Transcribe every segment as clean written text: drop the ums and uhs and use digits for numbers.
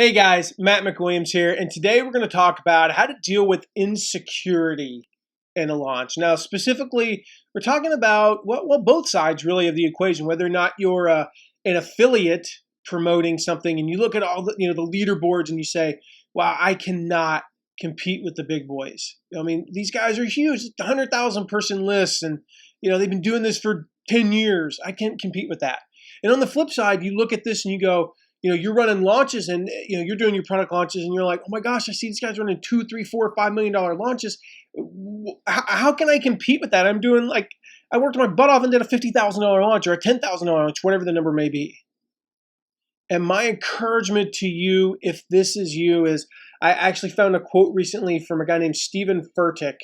Hey guys, Matt McWilliams here, and today we're going to talk about how to deal with insecurity in a launch. Now, specifically, we're talking about both sides really of the equation. Whether or not you're an affiliate promoting something, and you look at all the leaderboards, and you say, "Wow, I cannot compete with the big boys." I mean, these guys are huge, 100,000 person lists, and they've been doing this for 10 years. I can't compete with that. And on the flip side, you look at this and you go, you're running launches and you're doing your product launches and you're like, oh my gosh, I see these guys running $2, $3, $4, $5 million launches. How can I compete with that? I worked my butt off and did a $50,000 launch or a $10,000 launch, whatever the number may be. And my encouragement to you, if this is you, is I actually found a quote recently from a guy named Furtick,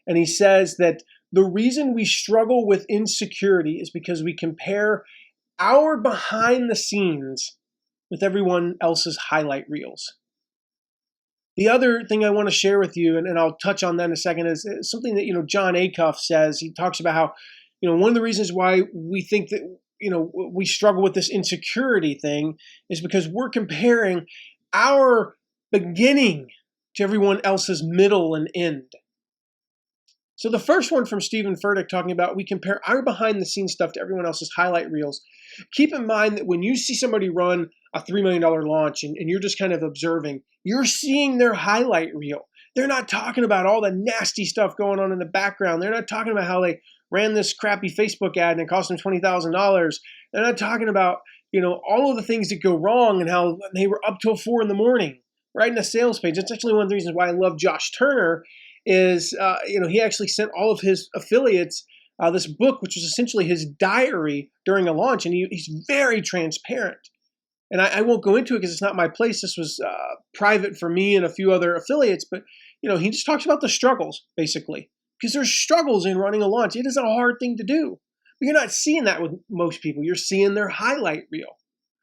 and he says that the reason we struggle with insecurity is because we compare our behind the scenes with everyone else's highlight reels. The other thing I want to share with you, and I'll touch on that in a second, is something that John Acuff says. He talks about how one of the reasons why we think that we struggle with this insecurity thing is because we're comparing our beginning to everyone else's middle and end. So the first one from Furtick talking about we compare our behind the scenes stuff to everyone else's highlight reels. Keep in mind that when you see somebody run a $3 million launch and you're just kind of observing, you're seeing their highlight reel. They're not talking about all the nasty stuff going on in the background. They're not talking about how they ran this crappy Facebook ad and it cost them $20,000. They're not talking about, all of the things that go wrong and how they were up till 4 a.m. writing a sales page. That's actually one of the reasons why I love Josh Turner is, he actually sent all of his affiliates this book, which was essentially his diary during a launch. And he's very transparent. And I won't go into it because it's not my place. This was private for me and a few other affiliates. But, he just talks about the struggles, basically. Because there's struggles in running a launch. It is a hard thing to do. But you're not seeing that with most people. You're seeing their highlight reel.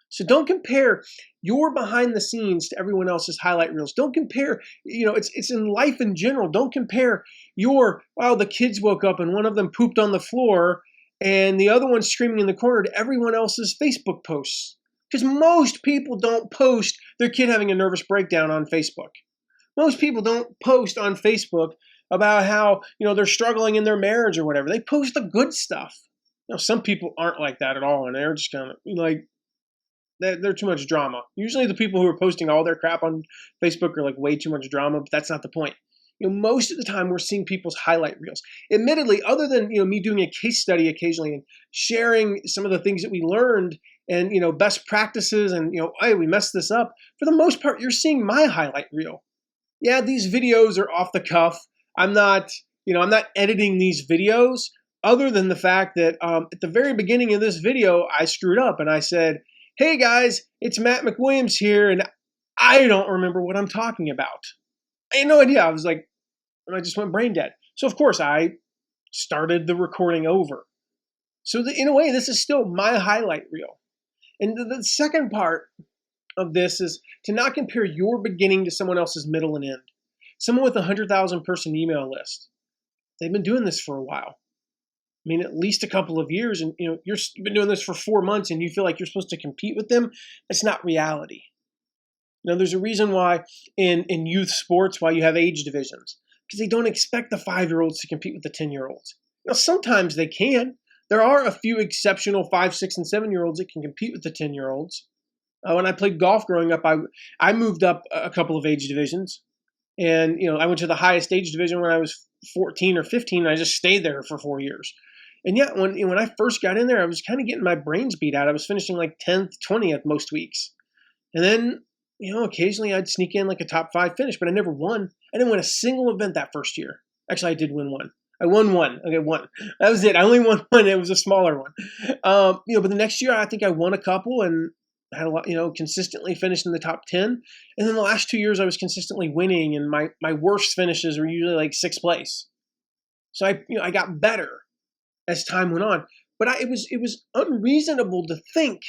So don't compare your behind the scenes to everyone else's highlight reels. Don't compare, it's in life in general. Don't compare the kids woke up and one of them pooped on the floor and the other one's screaming in the corner to everyone else's Facebook posts. Because most people don't post their kid having a nervous breakdown on Facebook. Most people don't post on Facebook about how, they're struggling in their marriage or whatever. They post the good stuff. Some people aren't like that at all, and they're just kind of like, they're too much drama. Usually the people who are posting all their crap on Facebook are like way too much drama, but that's not the point. Most of the time we're seeing people's highlight reels. Admittedly, other than me doing a case study occasionally and sharing some of the things that we learned and best practices and hey, we messed this up. For the most part, you're seeing my highlight reel. Yeah, these videos are off the cuff. I'm not editing these videos other than the fact that at the very beginning of this video, I screwed up and I said, hey guys, it's Matt McWilliams here, and I don't remember what I'm talking about. I had no idea. I was like, and I just went brain dead. So of course I started the recording over. So in a way, this is still my highlight reel. And the second part of this is to not compare your beginning to someone else's middle and end. Someone with a 100,000 person email list, they've been doing this for a while. I mean, at least a couple of years, and you've been doing this for 4 months, and you feel like you're supposed to compete with them. That's not reality. There's a reason why in youth sports, why you have age divisions, because they don't expect the 5-year-olds to compete with the 10-year-olds. Now, sometimes they can. There are a few exceptional 5, 6, and 7-year-olds that can compete with the 10-year-olds. When I played golf growing up, I moved up a couple of age divisions, and I went to the highest age division when I was 14 or 15. And I just stayed there for 4 years. And yeah, when I first got in there, I was kind of getting my brains beat out. I was finishing like 10th, 20th most weeks. And then, occasionally I'd sneak in like a top 5 finish, but I never won. I didn't win a single event that first year. Actually, I did win one. I won one. Okay, one. That was it. I only won one. It was a smaller one. But the next year, I think I won a couple and had a lot, consistently finished in the top 10. And then the last 2 years, I was consistently winning, and my worst finishes were usually like 6th place. So I got better as time went on, but it was unreasonable to think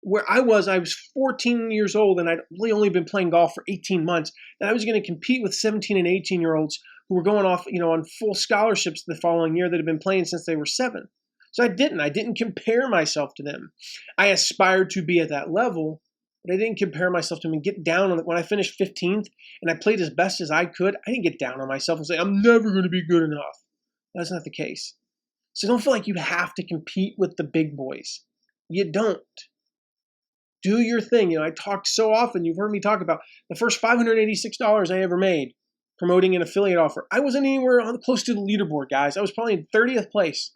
where I was 14 years old and I'd really only been playing golf for 18 months, that I was going to compete with 17 and 18-year-olds who were going off, on full scholarships the following year that had been playing since they were 7. So I didn't compare myself to them. I aspired to be at that level, But I didn't compare myself to him and get down on it. When I finished 15th and I played as best as I could, I didn't get down on myself and say, I'm never going to be good enough. That's not the case. So don't feel like you have to compete with the big boys. You don't. Do your thing. I talk so often, you've heard me talk about the first $586 I ever made promoting an affiliate offer. I wasn't anywhere close to the leaderboard, guys. I was probably in 30th place.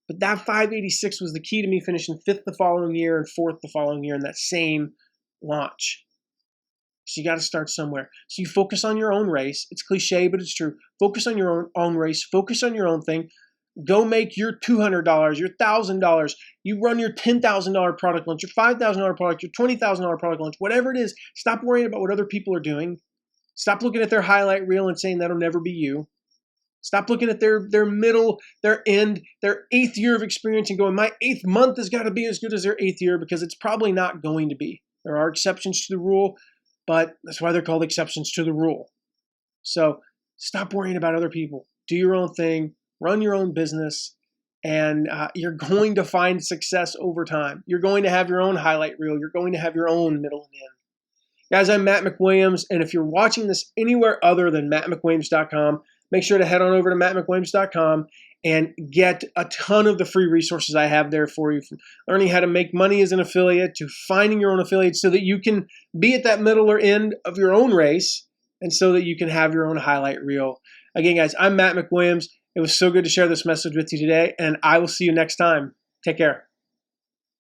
But that 586 was the key to me finishing 5th the following year and 4th the following year in that same launch. So you got to start somewhere. So you focus on your own race. It's cliche, but it's true. Focus on your own race. Focus on your own thing. Go make your $200, your $1,000. You run your $10,000 product launch, your $5,000 product, your $20,000 product launch, whatever it is. Stop worrying about what other people are doing. Stop looking at their highlight reel and saying that'll never be you. Stop looking at their middle, their end, their 8th year of experience and going, my 8th month has got to be as good as their 8th year, because it's probably not going to be. There are exceptions to the rule, but that's why they're called exceptions to the rule. So stop worrying about other people. Do your own thing. Run your own business, and you're going to find success over time. You're going to have your own highlight reel. You're going to have your own middle and end. Guys, I'm Matt McWilliams, and if you're watching this anywhere other than mattmcwilliams.com, make sure to head on over to mattmcwilliams.com and get a ton of the free resources I have there for you, from learning how to make money as an affiliate to finding your own affiliate so that you can be at that middle or end of your own race and so that you can have your own highlight reel. Again, guys, I'm Matt McWilliams. It was so good to share this message with you today, and I will see you next time. Take care.